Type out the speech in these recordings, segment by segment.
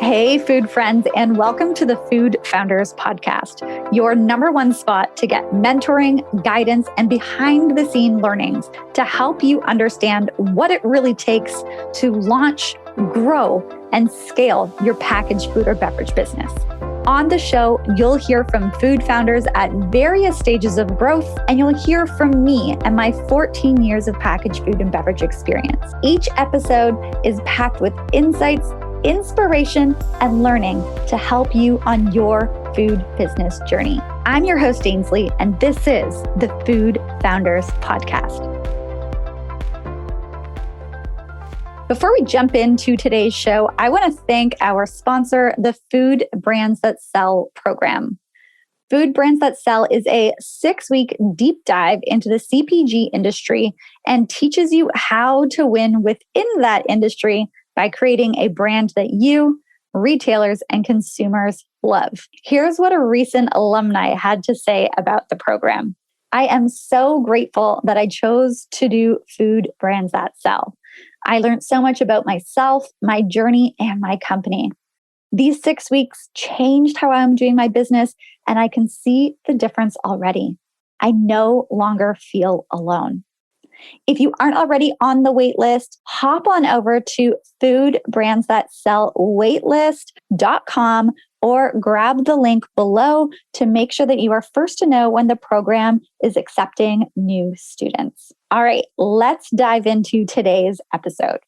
Hey, food friends, and welcome to the Food Founders Podcast, your number one spot to get mentoring, guidance, and behind the scene learnings to help you understand what it really takes to launch, grow, and scale your packaged food or beverage business. On the show, you'll hear from food founders at various stages of growth, and you'll hear from me and my 14 years of packaged food and beverage experience. Each episode is packed with insights, inspiration, and learning to help you on your food business journey. I'm your host, Ainsley, and this is the Food Founders Podcast. Before we jump into today's show, I want to thank our sponsor, the Food Brands That Sell program. Food Brands That Sell is a 6-week deep dive into the CPG industry and teaches you how to win within that industry by creating a brand that you, retailers, and consumers love. Here's what a recent alumni had to say about the program. I am so grateful that I chose to do Food Brands That Sell. I learned so much about myself, my journey, and my company. These 6 weeks changed how I'm doing my business, and I can see the difference already. I no longer feel alone. If you aren't already on the wait list, hop on over to foodbrandsthatsellwaitlist.com or grab the link below to make sure that you are first to know when the program is accepting new students. All right, let's dive into today's episode.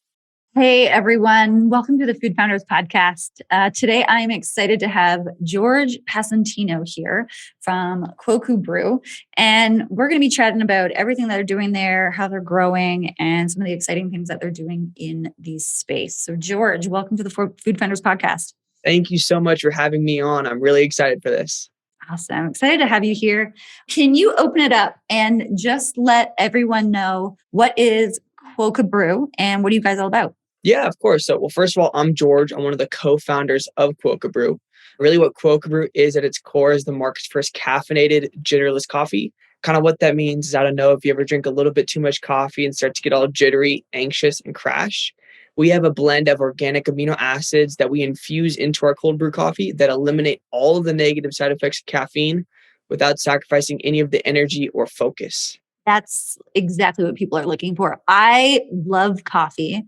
Hey, everyone. Welcome to the Food Founders Podcast. Today, I'm excited to have George Passintino here from Quokka Brew. And we're going to be chatting about everything that they're doing there, how they're growing, and some of the exciting things that they're doing in the space. So, George, welcome to the Food Founders Podcast. Thank you so much for having me on. I'm really excited for this. Awesome. Excited to have you here. Can you open it up and just let everyone know what is Quokka Brew and what are you guys all about? Yeah, of course. So, first of all, I'm George. I'm one of the co-founders of Quokka Brew. Really what Quokka Brew is at its core is the market's first caffeinated, jitterless coffee. Kind of what that means is, I don't know if you ever drink a little bit too much coffee and start to get all jittery, anxious, and crash. We have a blend of organic amino acids that we infuse into our cold brew coffee that eliminate all of the negative side effects of caffeine without sacrificing any of the energy or focus. That's exactly what people are looking for. I love coffee,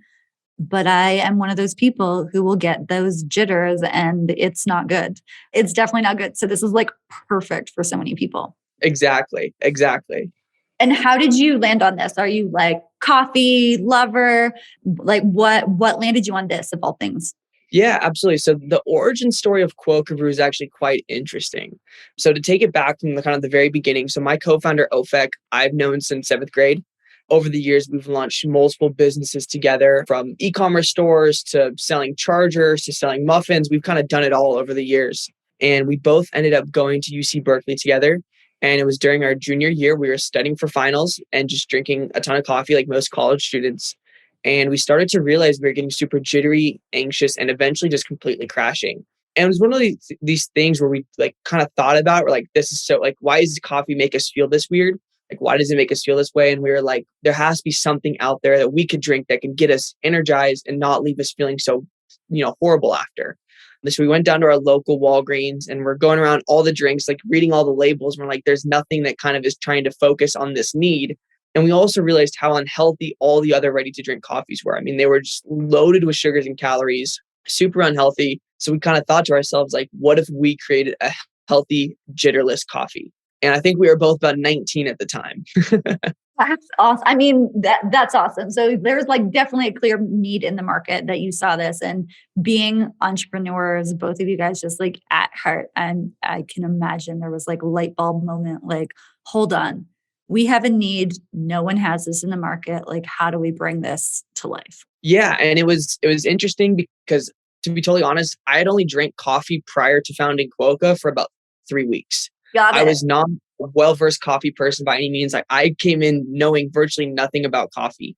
but I am one of those people who will get those jitters and it's not good. It's definitely not good. So this is like perfect for so many people. Exactly. And how did you land on this? Are you like coffee lover? Like what landed you on this of all things? Yeah, absolutely. So the origin story of Quokka Brew is actually quite interesting. So to take it back from the very beginning, so my co-founder Ofek, I've known since 7th grade. Over the years, we've launched multiple businesses together, from e-commerce stores to selling chargers to selling muffins. We've kind of done it all over the years. And we both ended up going to UC Berkeley together. And it was during our junior year, we were studying for finals and just drinking a ton of coffee like most college students. And we started to realize we were getting super jittery, anxious, and eventually just completely crashing. And it was one of these things where we kind of thought about, we're like, this is so why does coffee make us feel this weird? Why does it make us feel this way? And we were like, there has to be something out there that we could drink that can get us energized and not leave us feeling so, horrible after. So we went down to our local Walgreens and we're going around all the drinks, reading all the labels. And we're like, there's nothing that kind of is trying to focus on this need. And we also realized how unhealthy all the other ready-to-drink coffees were. I mean, they were just loaded with sugars and calories, super unhealthy. So we kind of thought to ourselves, what if we created a healthy, jitterless coffee? And I think we were both about 19 at the time. That's awesome. I mean, that's awesome. So there's definitely a clear need in the market that you saw this, and being entrepreneurs, both of you guys just at heart. And I can imagine there was light bulb moment, hold on, we have a need. No one has this in the market. How do we bring this to life? Yeah. And it was interesting because, to be totally honest, I had only drank coffee prior to founding Quokka for about 3 weeks. I was not a well-versed coffee person by any means. I came in knowing virtually nothing about coffee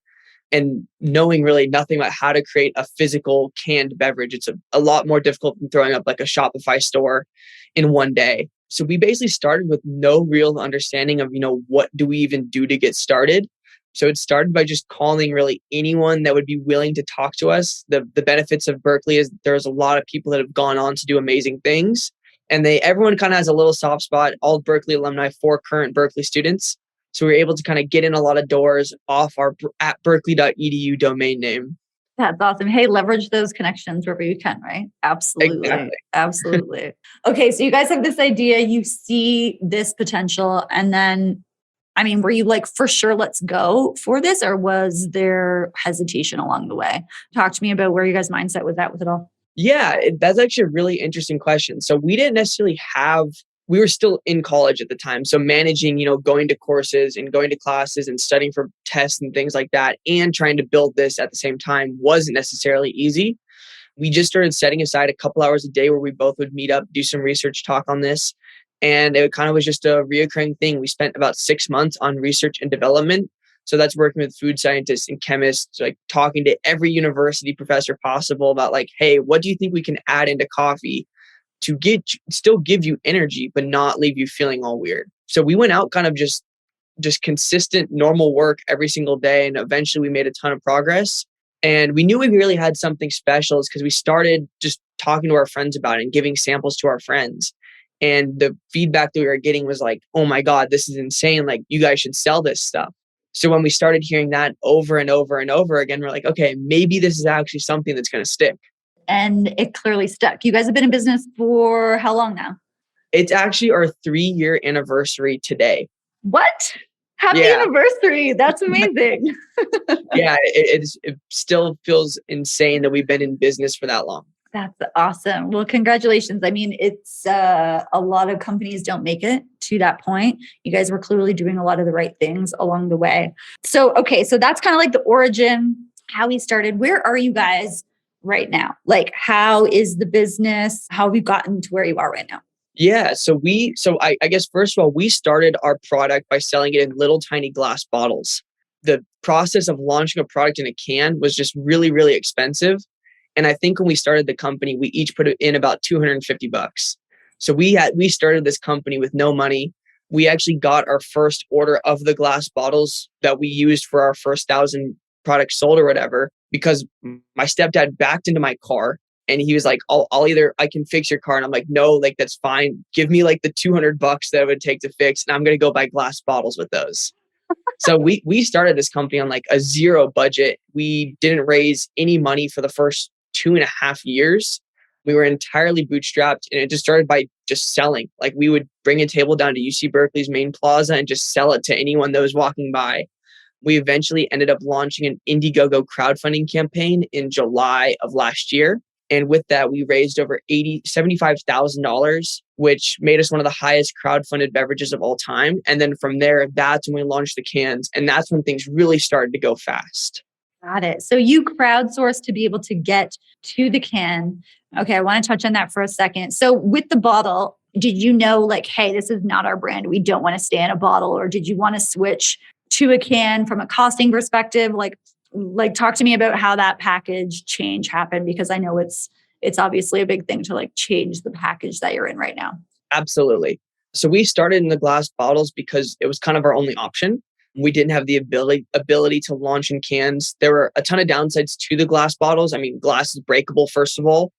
and knowing really nothing about how to create a physical canned beverage. It's a lot more difficult than throwing up a Shopify store in one day. So we basically started with no real understanding of, what do we even do to get started? So it started by just calling really anyone that would be willing to talk to us. The benefits of Berkeley is there's a lot of people that have gone on to do amazing things. And everyone kind of has a little soft spot, all Berkeley alumni for current Berkeley students. So we were able to kind of get in a lot of doors off our at berkeley.edu domain name. That's awesome. Hey, leverage those connections wherever you can, right? Absolutely. Exactly. Absolutely. Okay. So you guys have this idea, you see this potential, and then, I mean, were you like, for sure, let's go for this? Or was there hesitation along the way? Talk to me about where you guys' mindset was at with it all. Yeah, that's actually a really interesting question. So we didn't necessarily we were still in college at the time. So managing, going to courses and going to classes and studying for tests and things like that, and trying to build this at the same time wasn't necessarily easy. We just started setting aside a couple hours a day where we both would meet up, do some research, talk on this. And it kind of was just a reoccurring thing. We spent about 6 months on research and development. So that's working with food scientists and chemists, like talking to every university professor possible about like, hey, what do you think we can add into coffee to still give you energy, but not leave you feeling all weird? So we went out kind of just consistent, normal work every single day. And eventually we made a ton of progress. And we knew we really had something special because we started just talking to our friends about it and giving samples to our friends. And the feedback that we were getting was like, oh my God, this is insane. Like, you guys should sell this stuff. So when we started hearing that over and over and over again, we're like, okay, maybe this is actually something that's going to stick. And it clearly stuck. You guys have been in business for how long now? It's actually our 3-year anniversary today. What? Happy anniversary. That's amazing. Yeah, it still feels insane that we've been in business for that long. That's awesome. Well, congratulations. I mean, it's a lot of companies don't make it to that point. You guys were clearly doing a lot of the right things along the way. So, okay. So that's kind of like the origin, how we started. Where are you guys right now? Like, how is the business? How have you gotten to where you are right now? Yeah. So I guess, first of all, we started our product by selling it in little tiny glass bottles. The process of launching a product in a can was just really, really expensive. And I think when we started the company, we each put in about $250. So we started this company with no money. We actually got our first order of the glass bottles that we used for our first 1,000 products sold or whatever, because my stepdad backed into my car and he was like, I can fix your car. And I'm like, no, like, that's fine. Give me like the $200 that it would take to fix. And I'm going to go buy glass bottles with those. So we started this company on like a zero budget. We didn't raise any money for the first 2.5 years. We were entirely bootstrapped, and it just started by just selling. Like, we would bring a table down to UC Berkeley's main plaza and just sell it to anyone that was walking by. We eventually ended up launching an Indiegogo crowdfunding campaign in July of last year. And with that, we raised over $75,000, which made us one of the highest crowdfunded beverages of all time. And then from there, that's when we launched the cans. And that's when things really started to go fast. Got it. So you crowdsourced to be able to get to the can. Okay, I want to touch on that for a second. So with the bottle, did you know like, hey, this is not our brand. We don't want to stay in a bottle. Or did you want to switch to a can from a costing perspective? Like talk to me about how that package change happened, because I know it's obviously a big thing to like change the package that you're in right now. Absolutely. So we started in the glass bottles because it was kind of our only option. We didn't have the ability to launch in cans. There were a ton of downsides to the glass bottles. I mean, glass is breakable, first of all.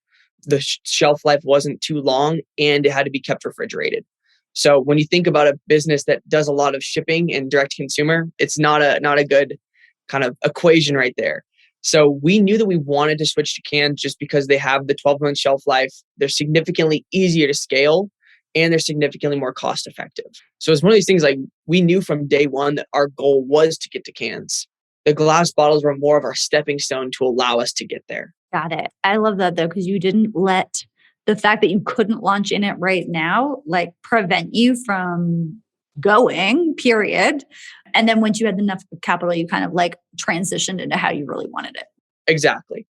The shelf life wasn't too long, and it had to be kept refrigerated. So when you think about a business that does a lot of shipping and direct consumer, it's not a good kind of equation right there. So we knew that we wanted to switch to cans just because they have the 12-month shelf life. They're significantly easier to scale, and they're significantly more cost effective. So it's one of these things, like, we knew from day one that our goal was to get to cans. The glass bottles were more of our stepping stone to allow us to get there. Got it. I love that though, because you didn't let the fact that you couldn't launch in it right now, like, prevent you from going, period. And then once you had enough capital, you kind of like transitioned into how you really wanted it. Exactly.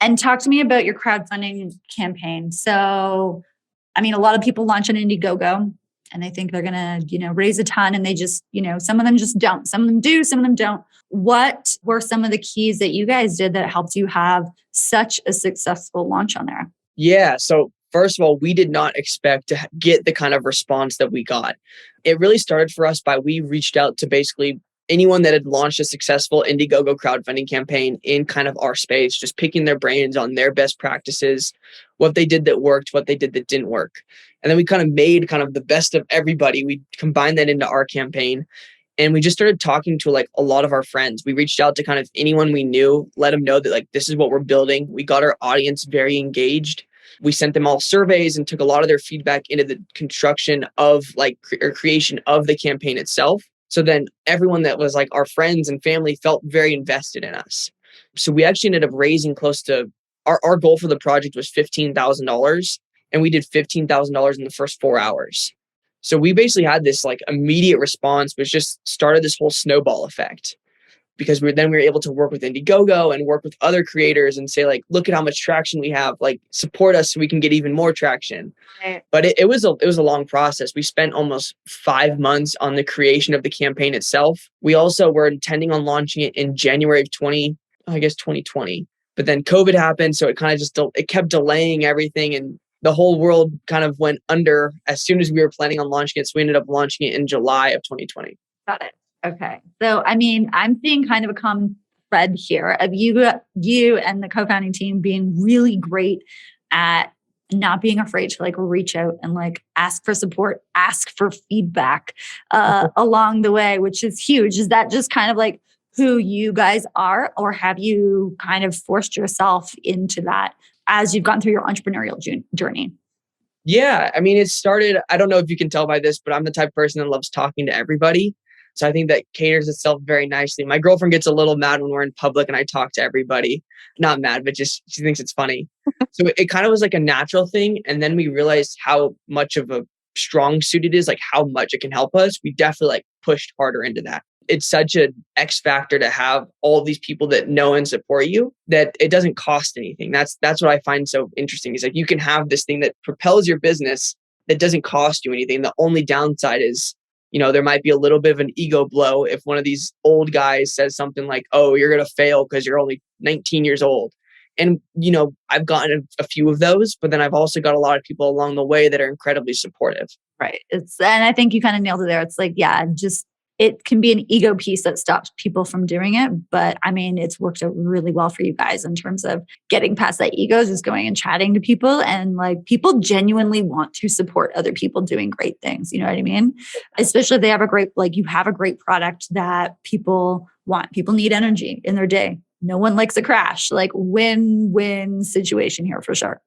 And talk to me about your crowdfunding campaign. So, I mean, a lot of people launch on Indiegogo and they think they're going to, raise a ton, and they just, some of them just don't. Some of them do, some of them don't. What were some of the keys that you guys did that helped you have such a successful launch on there? Yeah. So first of all, we did not expect to get the kind of response that we got. It really started for us by, we reached out to basically anyone that had launched a successful Indiegogo crowdfunding campaign in kind of our space, just picking their brains on their best practices, what they did that worked, what they did that didn't work. And then we kind of made kind of the best of everybody. We combined that into our campaign. And we just started talking to like a lot of our friends. We reached out to kind of anyone we knew, let them know that like this is what we're building. We got our audience very engaged. We sent them all surveys and took a lot of their feedback into the construction of like or creation of the campaign itself. So then everyone that was like our friends and family felt very invested in us. So we actually ended up raising close to our goal for the project was $15,000, and we did $15,000 in the first 4 hours. So we basically had this like immediate response, which just started this whole snowball effect, because we were able to work with Indiegogo and work with other creators and say like, look at how much traction we have, like support us so we can get even more traction. Right. But it was a long process. We spent almost 5 months on the creation of the campaign itself. We also were intending on launching it in January of 2020. But then COVID happened. So it kind of it kept delaying everything, and the whole world kind of went under as soon as we were planning on launching it. So we ended up launching it in July of 2020. Got it. Okay. So, I mean, I'm seeing kind of a common thread here of you and the co-founding team being really great at not being afraid to like reach out and like ask for support, ask for feedback along the way, which is huge. Is that just kind of like who you guys are, or have you kind of forced yourself into that as you've gone through your entrepreneurial journey? Yeah. I mean, it started, I don't know if you can tell by this, but I'm the type of person that loves talking to everybody. So I think that caters itself very nicely. My girlfriend gets a little mad when we're in public and I talk to everybody. Not mad, but just she thinks it's funny. So it kind of was like a natural thing. And then we realized how much of a strong suit it is, like how much it can help us. We definitely like pushed harder into that. It's such an X factor to have all of these people that know and support you that it doesn't cost anything. That's what I find so interesting is like you can have this thing that propels your business that doesn't cost you anything. The only downside is, there might be a little bit of an ego blow if one of these old guys says something like, oh, you're going to fail because you're only 19 years old. And, I've gotten a few of those, but then I've also got a lot of people along the way that are incredibly supportive. Right. And I think you kind of nailed it there. It's like, yeah, just it can be an ego piece that stops people from doing it. But I mean, it's worked out really well for you guys in terms of getting past that ego, just going and chatting to people. And like people genuinely want to support other people doing great things. You know what I mean? Especially if they have you have a great product that people want. People need energy in their day. No one likes a crash, like win-win situation here for sure.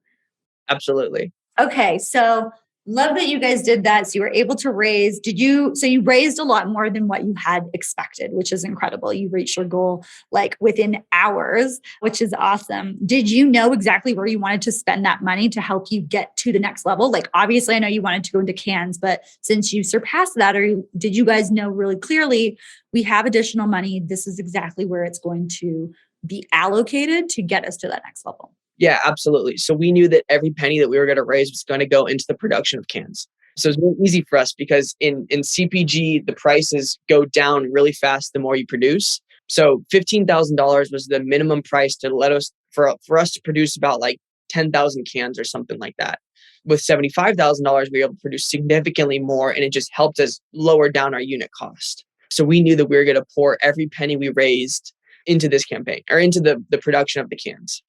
Absolutely. Okay. So love that you guys did that. So you were able to raise, so you raised a lot more than what you had expected, which is incredible. You reached your goal like within hours, which is awesome. Did you know exactly where you wanted to spend that money to help you get to the next level? Like, obviously I know you wanted to go into cans, but since you surpassed that, did you guys know really clearly, we have additional money, this is exactly where it's going to be allocated to get us to that next level? Yeah, absolutely. So we knew that every penny that we were going to raise was going to go into the production of cans. So it's really easy for us because in CPG, the prices go down really fast the more you produce. So $15,000 was the minimum price to let us for us to produce about like 10,000 cans or something like that. With $75,000, we were able to produce significantly more, and it just helped us lower down our unit cost. So we knew that we were going to pour every penny we raised into this campaign or into the production of the cans.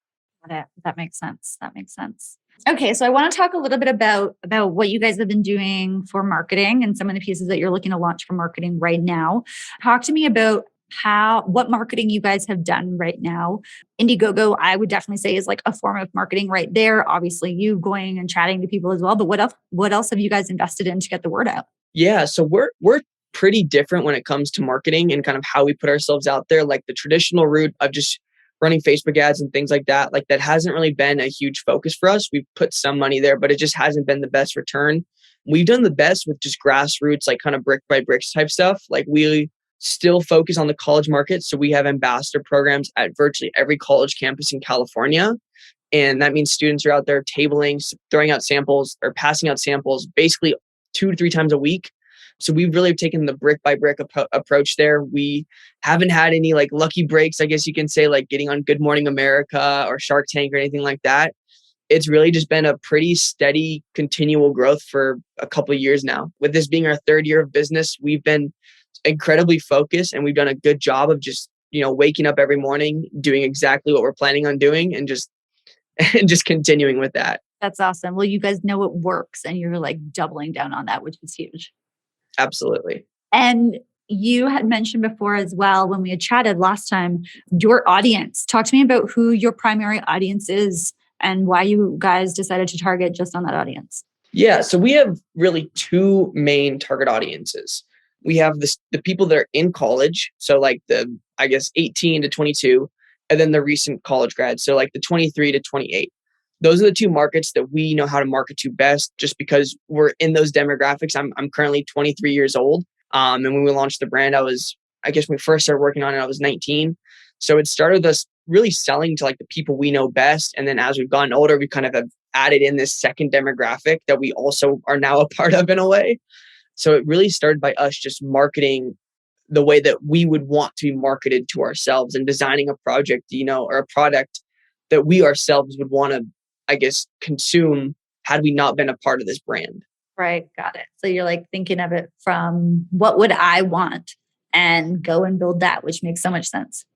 That makes sense. Okay, so I want to talk a little bit about what you guys have been doing for marketing and some of the pieces that you're looking to launch for marketing right now. Talk to me about what marketing you guys have done right now. Indiegogo, I would definitely say, is like a form of marketing right there. Obviously, you going and chatting to people as well. But what else have you guys invested in to get the word out? Yeah, so we're pretty different when it comes to marketing and kind of how we put ourselves out there. Like the traditional route of just running Facebook ads and things like that hasn't really been a huge focus for us. We've put some money there, but it just hasn't been the best return. We've done the best with just grassroots, like kind of brick by bricks type stuff. Like we still focus on the college market. So we have ambassador programs at virtually every college campus in California. And that means students are out there tabling, throwing out samples or passing out samples basically 2 to 3 times a week. So we've really taken the brick by brick approach there. We haven't had any like lucky breaks, I guess you can say, like getting on Good Morning America or Shark Tank or anything like that. It's really just been a pretty steady, continual growth for a couple of years now. With this being our 3rd year of business, we've been incredibly focused, and we've done a good job of just, waking up every morning, doing exactly what we're planning on doing, and just and just continuing with that. That's awesome. Well, you guys know it works and you're like doubling down on that, which is huge. Absolutely. And you had mentioned before as well when we had chatted last time, your audience. Talk to me about who your primary audience is and why you guys decided to target just on that audience. Yeah, so we have really two main target audiences. We have the people that are in college, so like the, I guess, 18 to 22, and then the recent college grads, so like the 23 to 28. Those are the two markets that we know how to market to best, just because we're in those demographics. I'm currently 23 years old, and when we launched the brand, I guess when we first started working on it, I was 19. So it started us really selling to like the people we know best, and then as we've gotten older, we kind of have added in this second demographic that we also are now a part of in a way. So it really started by us just marketing the way that we would want to be marketed to ourselves, and designing a project, or a product that we ourselves would want to, I guess, consume had we not been a part of this brand. Right. Got it. So you're like thinking of it from what would I want and go and build that, which makes so much sense.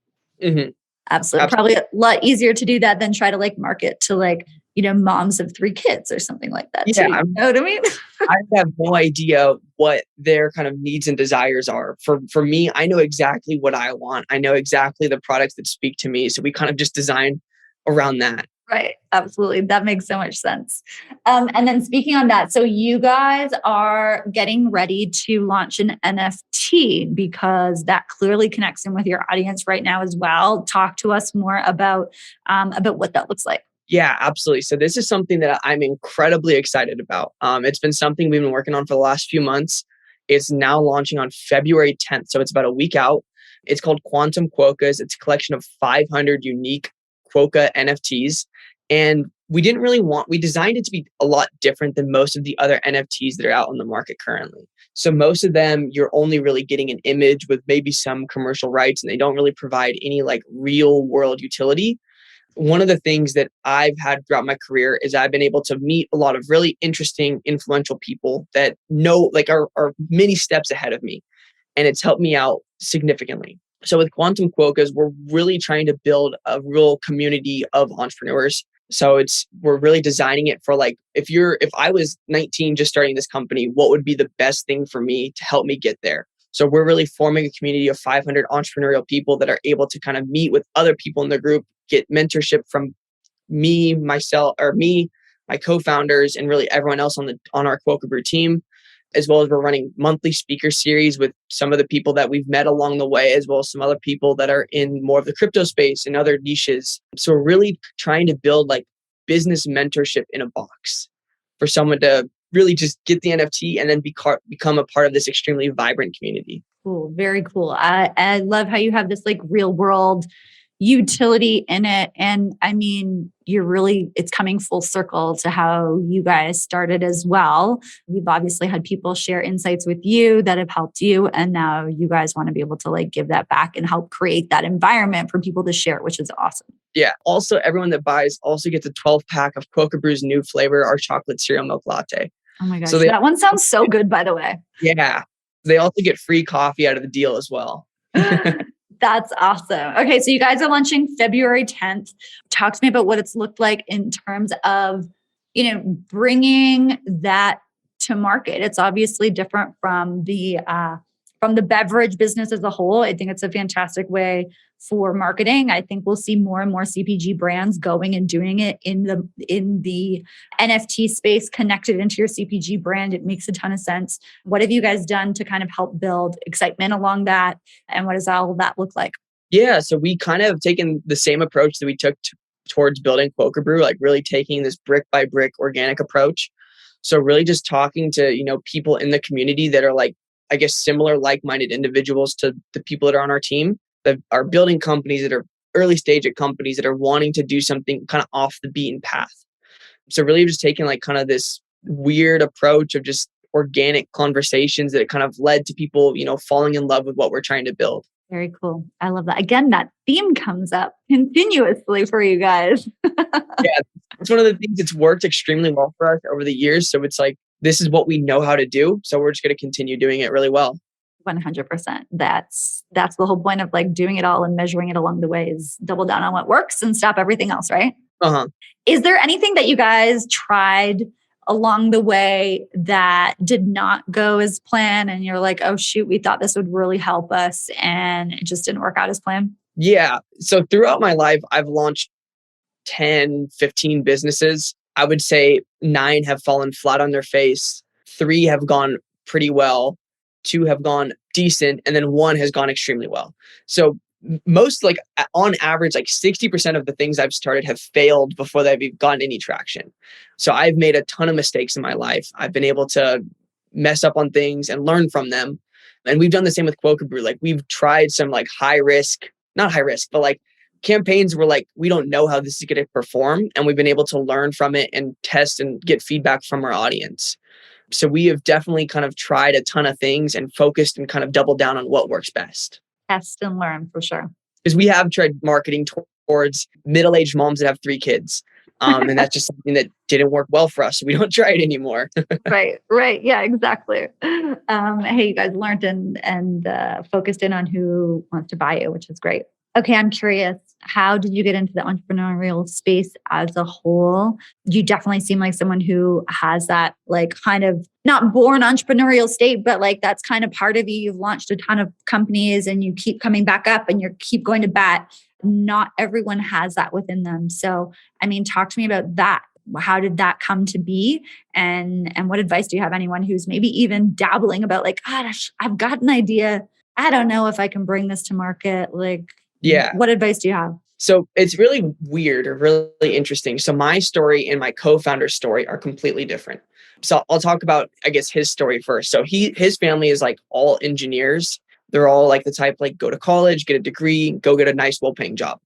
Mm-hmm. Absolutely. Probably a lot easier to do that than try to like market to like, moms of 3 kids or something like that. Yeah, too. You know what I mean? I have no idea what their kind of needs and desires are. For me, I know exactly what I want. I know exactly the products that speak to me. So we kind of just design around that. Right. Absolutely. That makes so much sense. And then speaking on that, so you guys are getting ready to launch an NFT because that clearly connects in with your audience right now as well. Talk to us more about what that looks like. Yeah, absolutely. So this is something that I'm incredibly excited about. It's been something we've been working on for the last few months. It's now launching on February 10th. So it's about a week out. It's called Quantum Quokkas. It's a collection of 500 unique Quokka NFTs. And we designed it to be a lot different than most of the other NFTs that are out on the market currently. So most of them, you're only really getting an image with maybe some commercial rights, and they don't really provide any like real world utility. One of the things that I've had throughout my career is I've been able to meet a lot of really interesting, influential people that know, like, are many steps ahead of me. And it's helped me out significantly. So with Quantum Quokkas, we're really trying to build a real community of entrepreneurs. So we're really designing it for like, if I was 19 just starting this company, what would be the best thing for me to help me get there? So we're really forming a community of 500 entrepreneurial people that are able to kind of meet with other people in the group, get mentorship from me, my co-founders, and really everyone else on our Quokka Brew team, as well as we're running monthly speaker series with some of the people that we've met along the way, as well as some other people that are in more of the crypto space and other niches. So we're really trying to build like business mentorship in a box for someone to really just get the NFT and then become a part of this extremely vibrant community. Cool. Very cool. I love how you have this like real world utility in it. And I mean, it's coming full circle to how you guys started as well. You've obviously had people share insights with you that have helped you. And now you guys want to be able to like give that back and help create that environment for people to share, which is awesome. Yeah. Also, everyone that buys also gets a 12-pack of Quokka Brew's new flavor, our chocolate cereal milk latte. Oh my gosh. So that one sounds so good, by the way. Yeah. They also get free coffee out of the deal as well. That's awesome. Okay, so you guys are launching February 10th. Talk to me about what it's looked like in terms of, bringing that to market. It's obviously different from the beverage business as a whole. I think it's a fantastic way for marketing. I think we'll see more and more CPG brands going and doing it in the NFT space connected into your CPG brand. It makes a ton of sense. What have you guys done to kind of help build excitement along that? And what does all that look like? Yeah, so we kind of taken the same approach that we took towards building Quokka Brew, like really taking this brick by brick organic approach. So really just talking to, people in the community that are like, I guess, similar like-minded individuals to the people that are on our team, that are building companies, that are early stage at companies that are wanting to do something kind of off the beaten path. So really just taking like kind of this weird approach of just organic conversations that kind of led to people, falling in love with what we're trying to build. Very cool. I love that. Again, that theme comes up continuously for you guys. Yeah, it's one of the things that's worked extremely well for us over the years. So it's like, this is what we know how to do. So we're just going to continue doing it really well. 100%. That's the whole point of like doing it all and measuring it along the way is double down on what works and stop everything else, right? Uh-huh. Is there anything that you guys tried along the way that did not go as planned and you're like, oh shoot, we thought this would really help us and it just didn't work out as planned? Yeah. So throughout my life, I've launched 10, 15 businesses. I would say 9 have fallen flat on their face. 3 have gone pretty well. 2 have gone decent. And then 1 has gone extremely well. So most, like on average, like 60% of the things I've started have failed before they've gotten any traction. So I've made a ton of mistakes in my life. I've been able to mess up on things and learn from them. And we've done the same with Quokka Brew. Like we've tried some like not high risk, but like campaigns where like we don't know how this is going to perform, and we've been able to learn from it and test and get feedback from our audience. So we have definitely kind of tried a ton of things and focused and kind of doubled down on what works best. Test and learn for sure. Because we have tried marketing towards middle-aged moms that have 3 kids. And that's just something that didn't work well for us. So we don't try it anymore. Right. Yeah, exactly. Hey, you guys learned and focused in on who wants to buy you, which is great. Okay, I'm curious. How did you get into the entrepreneurial space as a whole? You definitely seem like someone who has that like kind of not born entrepreneurial state, but like that's kind of part of you. You've launched a ton of companies and you keep coming back up and you keep going to bat. Not everyone has that within them. So, I mean, talk to me about that. How did that come to be? And what advice do you have anyone who's maybe even dabbling about like, gosh, I've got an idea. I don't know if I can bring this to market. Like, Yeah. what advice do you have? So it's really weird or really interesting. So my story and my co-founder's story are completely different. So I'll talk about, I guess, his story first. So his family is like all engineers. They're all like the type like go to college, get a degree, go get a nice, well-paying job.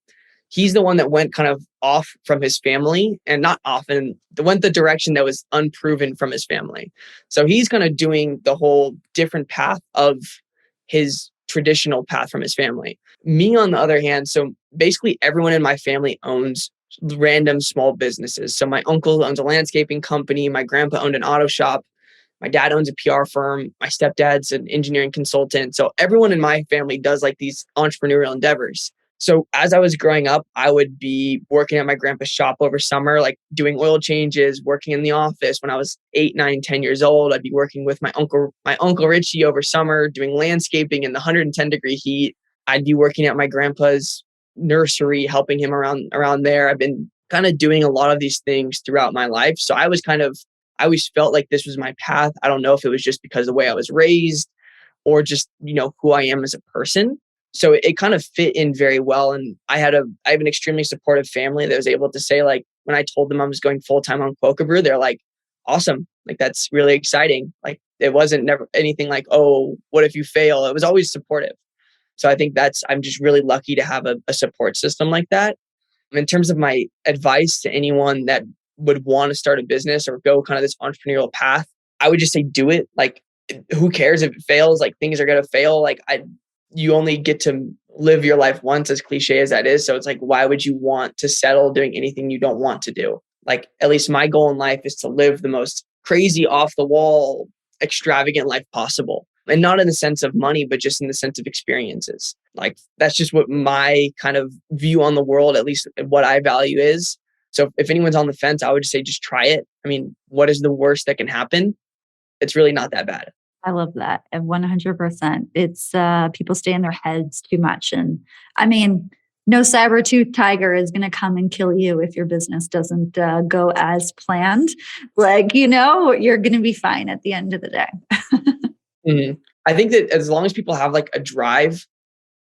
He's the one that went kind of off from his family, and not often went the direction that was unproven from his family. So he's kind of doing the whole different path of his traditional path from his family. Me, on the other hand, so basically everyone in my family owns random small businesses. So my uncle owns a landscaping company. My grandpa owned an auto shop. My dad owns a PR firm. My stepdad's an engineering consultant. So everyone in my family does like these entrepreneurial endeavors. So as I was growing up, I would be working at my grandpa's shop over summer, like doing oil changes, working in the office. When I was 8, 9, 10 years old, I'd be working with my uncle Richie over summer, doing landscaping in the 110-degree heat. I'd be working at my grandpa's nursery, helping him around there. I've been kind of doing a lot of these things throughout my life. So I always felt like this was my path. I don't know if it was just because of the way I was raised or just, who I am as a person. So it kind of fit in very well. And I have an extremely supportive family that was able to say, like, when I told them I was going full-time on Quokka Brew, they're like, awesome. Like, that's really exciting. Like, it wasn't never anything like, oh, what if you fail? It was always supportive. So I think I'm just really lucky to have a support system like that. In terms of my advice to anyone that would want to start a business or go kind of this entrepreneurial path, I would just say, do it. Like, who cares if it fails? Like, things are going to fail. Like, you only get to live your life once, as cliche as that is. So it's like, why would you want to settle doing anything you don't want to do? Like, at least my goal in life is to live the most crazy, off the wall, extravagant life possible. And not in the sense of money, but just in the sense of experiences. Like, that's just what my kind of view on the world, at least what I value is. So if anyone's on the fence, I would just say, just try it. I mean, what is the worst that can happen? It's really not that bad. I love that. And 100%. It's people stay in their heads too much. And I mean, no saber-tooth tiger is going to come and kill you if your business doesn't go as planned. Like, you're going to be fine at the end of the day. Mm-hmm. I think that as long as people have like a drive,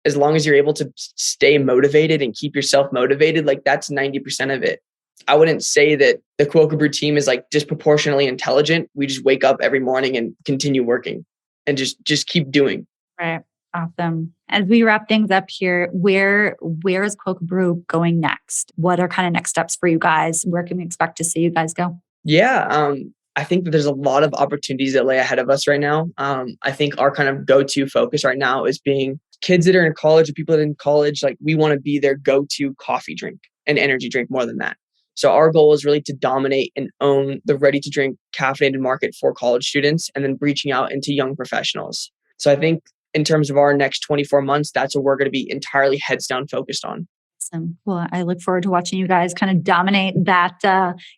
as long as you're able to stay motivated and keep yourself motivated, like that's 90% of it. I wouldn't say that the Quokka Brew team is like disproportionately intelligent. We just wake up every morning and continue working and just keep doing. Right. Awesome. As we wrap things up here, where is Quokka Brew going next? What are kind of next steps for you guys? Where can we expect to see you guys go? Yeah. I think that there's a lot of opportunities that lay ahead of us right now. I think our kind of go-to focus right now is being kids that are in college or people that are in college. Like, we want to be their go-to coffee drink and energy drink more than that. So our goal is really to dominate and own the ready-to-drink caffeinated market for college students, and then reaching out into young professionals. So I think in terms of our next 24 months, that's what we're going to be entirely heads down focused on. Awesome. Well, I look forward to watching you guys kind of dominate that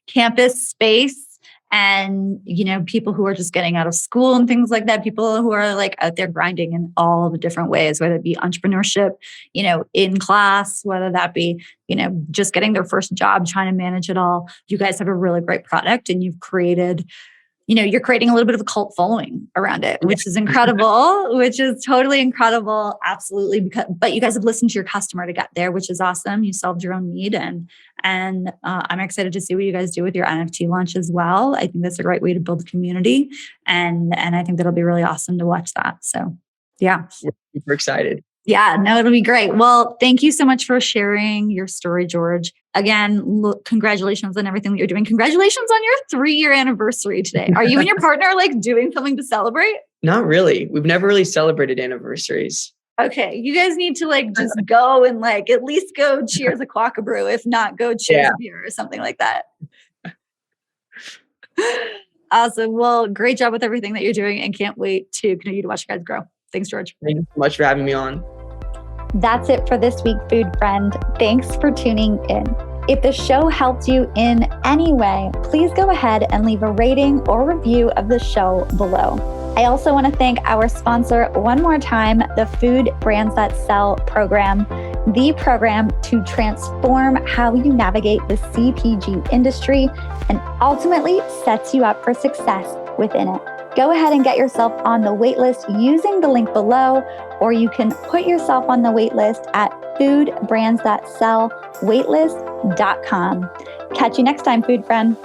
campus space. And, people who are just getting out of school and things like that, people who are like out there grinding in all the different ways, whether it be entrepreneurship, in class, whether that be, just getting their first job, trying to manage it all. You guys have a really great product and you've created, you're creating a little bit of a cult following around it, which is incredible, which is totally incredible. Absolutely. But you guys have listened to your customer to get there, which is awesome. You solved your own need. And I'm excited to see what you guys do with your NFT launch as well. I think that's a great way to build a community. And I think that'll be really awesome to watch that. So yeah. We're super excited. Yeah, no, it'll be great. Well, thank you so much for sharing your story, George. Again, congratulations on everything that you're doing. Congratulations on your 3-year anniversary today. Are you and your partner doing something to celebrate? Not really. We've never really celebrated anniversaries. Okay, you guys need to just go and at least go cheers a Quokka Brew, if not go cheers a beer or something like that. Awesome. Well, great job with everything that you're doing and can't wait to continue to watch you guys grow. Thanks, George. Thank you so much for having me on. That's it for this week, food friend. Thanks for tuning in. If the show helped you in any way, please go ahead and leave a rating or review of the show below. I also want to thank our sponsor one more time, the Food Brands That Sell program, the program to transform how you navigate the CPG industry and ultimately sets you up for success within it. Go ahead and get yourself on the waitlist using the link below, or you can put yourself on the waitlist at foodbrandsthatsellwaitlist.com. Catch you next time, food friend.